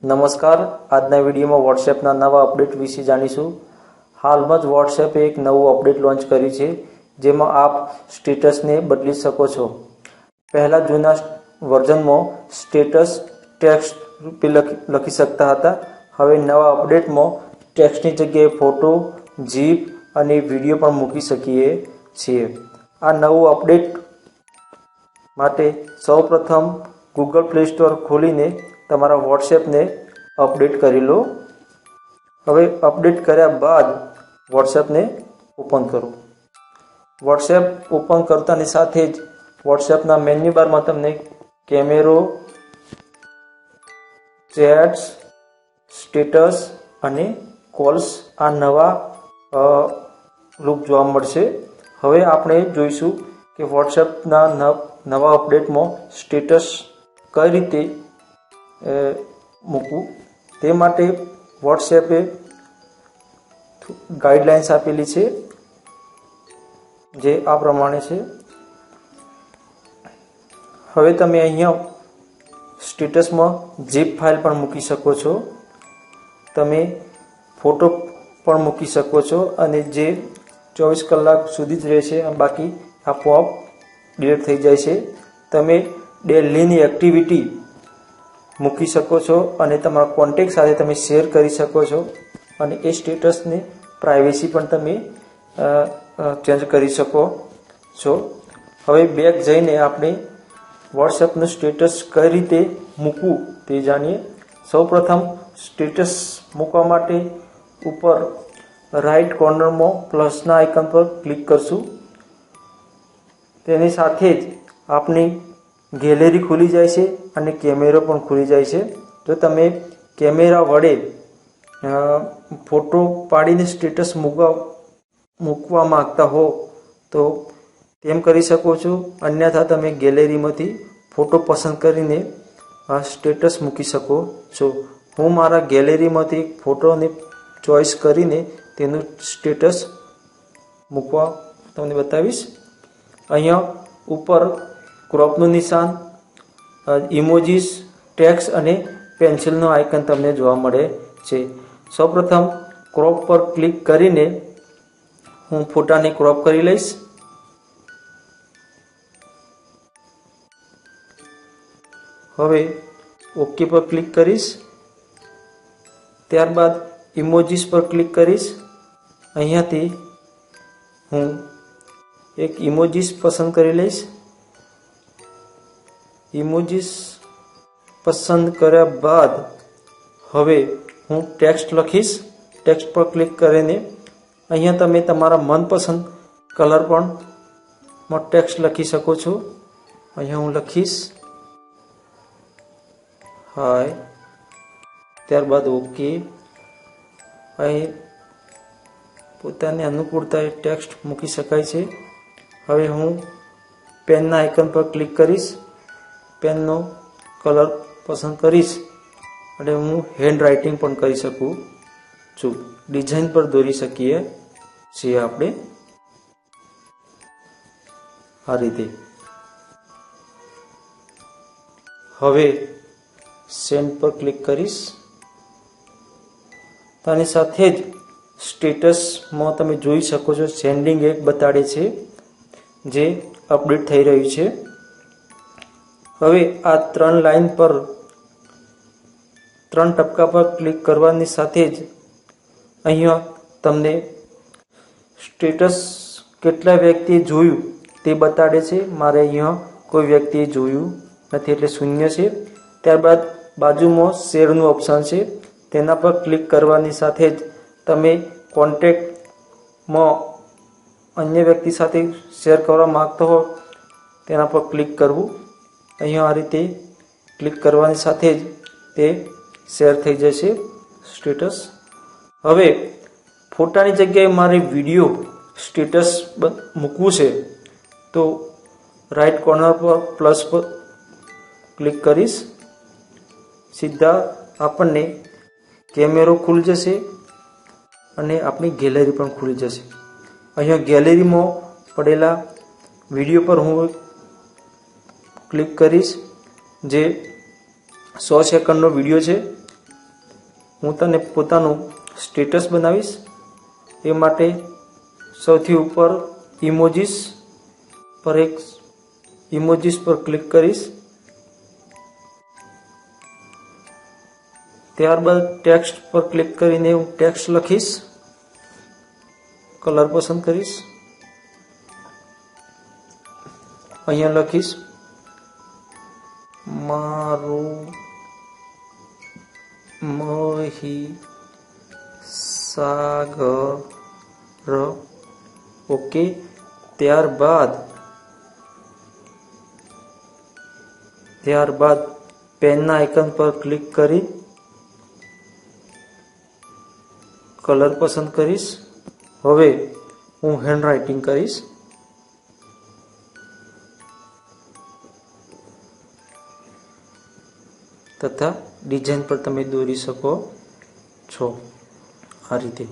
નમસ્કાર, આજના વિડીયોમાં વોટ્સએપના નવા અપડેટ વિશે જાણીશું। હાલમાં જ વોટ્સએપે એક નવું અપડેટ લોન્ચ કરી છે, જેમાં આપ સ્ટેટસને બદલી શકો છો। પહેલા જૂના વર્ઝનમાં સ્ટેટસ ટેક્સ્ટ રૂપે લખી શકતા હતા। હવે નવા અપડેટમાં ટેક્સ્ટની જગ્યાએ ફોટો, જીપ અને વિડીયો પણ મૂકી શકીએ છીએ। આ નવું અપડેટ માટે સૌપ્રથમ ગૂગલ પ્લે સ્ટોર ખોલીને તમારા વોટ્સએપને અપડેટ કરી લો। હવે અપડેટ કર્યા બાદ વોટ્સએપને ઓપન કરો। વોટ્સએપ ઓપન કરતાની સાથે જ વોટ્સએપના મેન્યુ બારમાં તમને કેમેરો, ચેટ્સ, સ્ટેટસ અને કોલ્સ આ નવા લૂક જોવા મળશે। હવે આપણે જોઈશું કે વોટ્સએપના નવા અપડેટમાં સ્ટેટસ કઈ રીતે મૂકવું। તે માટે વોટ્સએપે ગાઈડલાઇન્સ આપેલી છે, જે આ પ્રમાણે છે। હવે તમે અહીંયા સ્ટેટસમાં જીપ ફાઇલ પણ મૂકી શકો છો, તમે ફોટો પણ મૂકી શકો છો અને જે 24 કલાક સુધી જ રહેશે, બાકી આપોઆપ ડિલીટ થઈ જાય છે। તમે ડેલીની એક્ટિવિટી મૂકી શકો છો અને તમારા કોન્ટેક્ટ સાથે તમે શેર કરી શકો છો અને એ સ્ટેટસની પ્રાઇવેસી પણ તમે ચેન્જ કરી શકો છો। હવે બેક જઈને આપણે વોટ્સએપનું સ્ટેટસ કઈ રીતે મૂકવું તે જાણીએ। સૌપ્રથમ સ્ટેટસ મૂકવા માટે ઉપર રાઈટ કોર્નરમાં પ્લસના આઇકન પર ક્લિક કરશું। તેની સાથે જ આપણી ગેલેરી ખુલી જાય છે અને કેમેરો પણ ખુલી જાય છે। જો તમે કેમેરા વડે ફોટો પાડીને સ્ટેટસ મૂકવા માંગતા હો તો તેમ કરી શકો છો, અન્યથા તમે ગેલેરીમાંથી ફોટો પસંદ કરીને સ્ટેટસ મૂકી શકો છો। હું મારા ગેલેરીમાંથી ફોટોને ચોઈસ કરીને તેનું સ્ટેટસ મૂકવા તમને બતાવીશ। અહીંયા ઉપર ક્રોપનું નિશાન, ઇમોજીસ, ટેક્સ્ટ અને પેન્સિલનો આઇકન તમને જોવા મળે છે। સૌપ્રથમ ક્રોપ પર ક્લિક કરીને હું ફોટાને ક્રોપ કરી લઈશ। હવે ઓકે પર ક્લિક કરીશ, ત્યારબાદ ઇમોજીસ પર ક્લિક કરીશ। અહીંયાથી હું એક ઇમોજીસ પસંદ કરી લઈશ। ઇમોજીસ પસંદ કર્યા બાદ હવે હું ટેક્સ્ટ લખીશ। ટેક્સ્ટ પર ક્લિક કરીને અહીંયા તમે તમારા મનપસંદ કલર પણ ટેક્સ્ટ લખી શકો છો। અહીંયા હું લખીશ હાય, ત્યારબાદ ઓકે। અહીં પોતાની અનુકૂળતાએ ટેક્સ્ટ મૂકી શકાય છે। હવે હું પેનના આઇકન પર ક્લિક કરીશ, પેનનો કલર પસંદ કરીશ અને હું હેન્ડ રાઇટિંગ પણ કરી શકું છું। ડિઝાઇન પર દોરી શકીએ છીએ આપણે આ રીતે। હવે સેન્ડ પર ક્લિક કરીશ। તેની સાથે જ સ્ટેટસમાં તમે જોઈ શકો છો સેન્ડિંગ એક બતાડે છે, જે અપડેટ થઈ રહ્યું છે। હવે આ 3 લાઈન પર 3 ટપકા પર ક્લિક કરવાની સાથે જ અહીંયા તમને સ્ટેટસ કેટલા વ્યક્તિએ જોયું તે બતાડે છે। મારે અહીંયા કોઈ વ્યક્તિએ જોયું નથી એટલે શૂન્ય છે। ત્યારબાદ બાજુમાં શેરનું ઓપ્શન છે, તેના પર ક્લિક કરવાની સાથે જ તમે કોન્ટેક્ટમાં અન્ય વ્યક્તિ સાથે શેર કરવા માંગતો હો તેના પર ક્લિક કરવું। અહીંયા આ રીતે ક્લિક કરવાની સાથે જ તે શેર થઈ જશે સ્ટેટસ। હવે ફોટાની જગ્યાએ મારે વિડીયો સ્ટેટસ મૂકવું છે તો રાઈટ કોર્નર પર પ્લસ પર ક્લિક કરીશ। સીધા આપણને કેમેરો ખુલી જશે અને આપણી ગેલેરી પણ ખુલી જશે। અહીંયા ગેલેરીમાં પડેલા વિડીયો પર હું ક્લિક કરીશ, જે 100 સેકન્ડનો વિડીયો છે। હું તને પોતાનું સ્ટેટસ બનાવીશ. એ માટે સૌથી ઉપર ઇમોજીસ પર ક્લિક કરીશ. ત્યારબાદ ટેક્સ્ટ પર ક્લિક કરીને હું ટેક્સ્ટ લખીશ. કલર પસંદ કરીશ. અહીંયા લખીશ મારું મહીસાગર. ઓકે. ત્યારબાદ પેનના આઇકન પર ક્લિક કરી કલર પસંદ કરીશ. હવે હું હેન્ડરાઇટિંગ કરીશ. તથા ડિઝાઇન પર તમે દોરી શકો છો આ રીતે.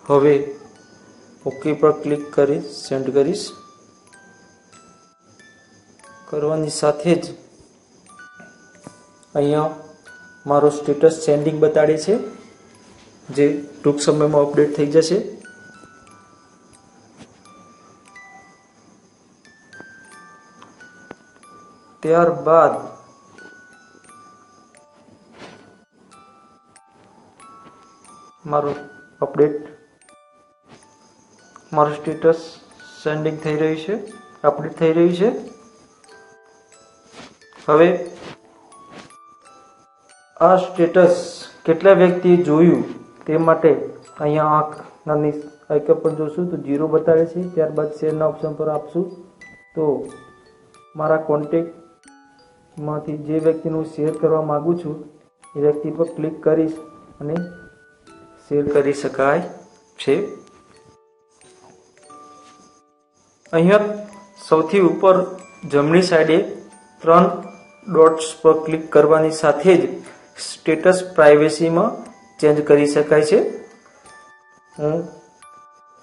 હવે ઓકે પર ક્લિક કરી સેન્ડ કરીશ. કરવાની સાથે જ અહીંયા મારો સ્ટેટસ સેન્ડિંગ બતાડે છે, જે ટૂંક સમયમાં અપડેટ થઈ જશે. ત્યારબાદ મારું સ્ટેટસ સેન્ડિંગ થઈ રહ્યું છે, અપડેટ થઈ રહ્યું છે. હવે આ સ્ટેટસ કેટલા વ્યક્તિએ જોયું તે માટે અહીંયા આંખની આઇકન પર જોશું તો 0 બતાવે છે. ત્યારબાદ શેરના ઓપ્શન પર આપશું તો મારા કોન્ટેક્ટમાંથી જે વ્યક્તિનું શેર કરવા માગું છું એ વ્યક્તિ પર ક્લિક કરીશ અને શેર કરી શકાય છે. અહીંયા સૌથી ઉપર જમણી સાઈડે 3 ડોટ્સ પર ક્લિક કરવાની સાથે જ સ્ટેટસ પ્રાઇવેસીમાં ચેન્જ કરી શકાય છે. હું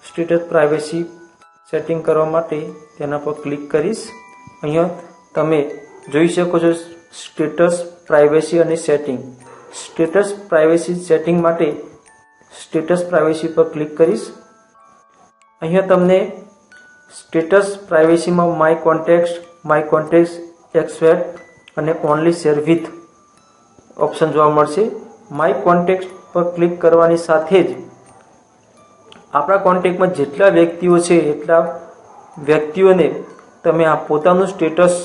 સ્ટેટસ પ્રાઇવેસી સેટિંગ કરવા માટે તેના પર ક્લિક કરીશ. અહીંયા તમે જોઈ શકો છો સ્ટેટસ પ્રાઇવેસી અને સેટિંગ. સ્ટેટસ પ્રાઇવેસી સેટિંગ માટે સ્ટેટસ પ્રાઇવેસી પર ક્લિક કરીશ. અહીંયા તમને સ્ટેટસ પ્રાઇવેસીમાં માય કોન્ટેક્ટ્સ એક્સેપ્ટ અને ઓનલી શેર વિથ ઓપ્શન જોવા મળશે. માય કોન્ટેક્ટ પર ક્લિક કરવાની સાથે જ આપણા કોન્ટેક્ટમાં જેટલા વ્યક્તિઓ છે એટલા વ્યક્તિઓને તમે આ પોતાનું સ્ટેટસ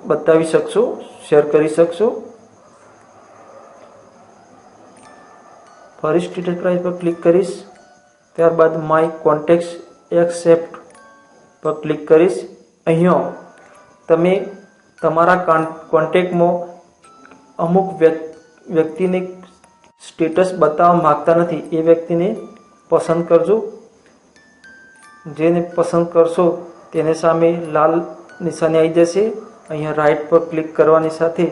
બતાવી શકશો, શેર કરી શકશો. ફરી સ્ટેટસ પ્રાઇસ પર ક્લિક કરીશ. ત્યારબાદ માય કોન્ટેક્ટ્સ એક્સેપ્ટ પર ક્લિક કરીશ. અહીંયા તમે તમારા કોન્ટેક્ટમાં અમુક વ્યક્તિને સ્ટેટસ બતાવવા માંગતા નથી એ વ્યક્તિને પસંદ કરજો. જેને પસંદ કરશો તેને સામે લાલ નિશાની આવી જશે. અહીંયા રાઈટ પર ક્લિક કરવાની સાથે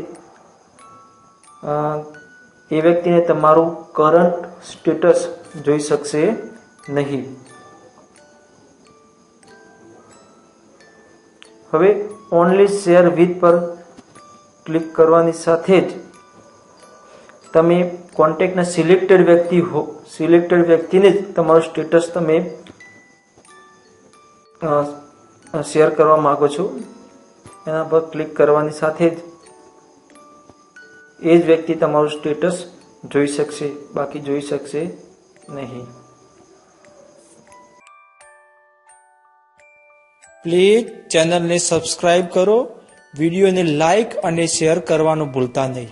એ વ્યક્તિને તમારું કરંટ સ્ટેટસ જોઈ શકશે નહીં. હવે ઓનલી શેર વિથ પર ક્લિક કરવાની સાથે જ તમે કોન્ટેક્ટના સિલેક્ટેડ વ્યક્તિને જ તમારું સ્ટેટસ તમે શેર કરવા માંગો છો. એના પર ક્લિક કરવાની સાથે જ એ જ વ્યક્તિ તમારું સ્ટેટસ જોઈ શકશે, બાકી જોઈ શકશે નહીં. પ્લીઝ ચેનલને સબસ્ક્રાઇબ કરો, વિડીયોને લાઈક અને શેર કરવાનું ભૂલતા નહીં.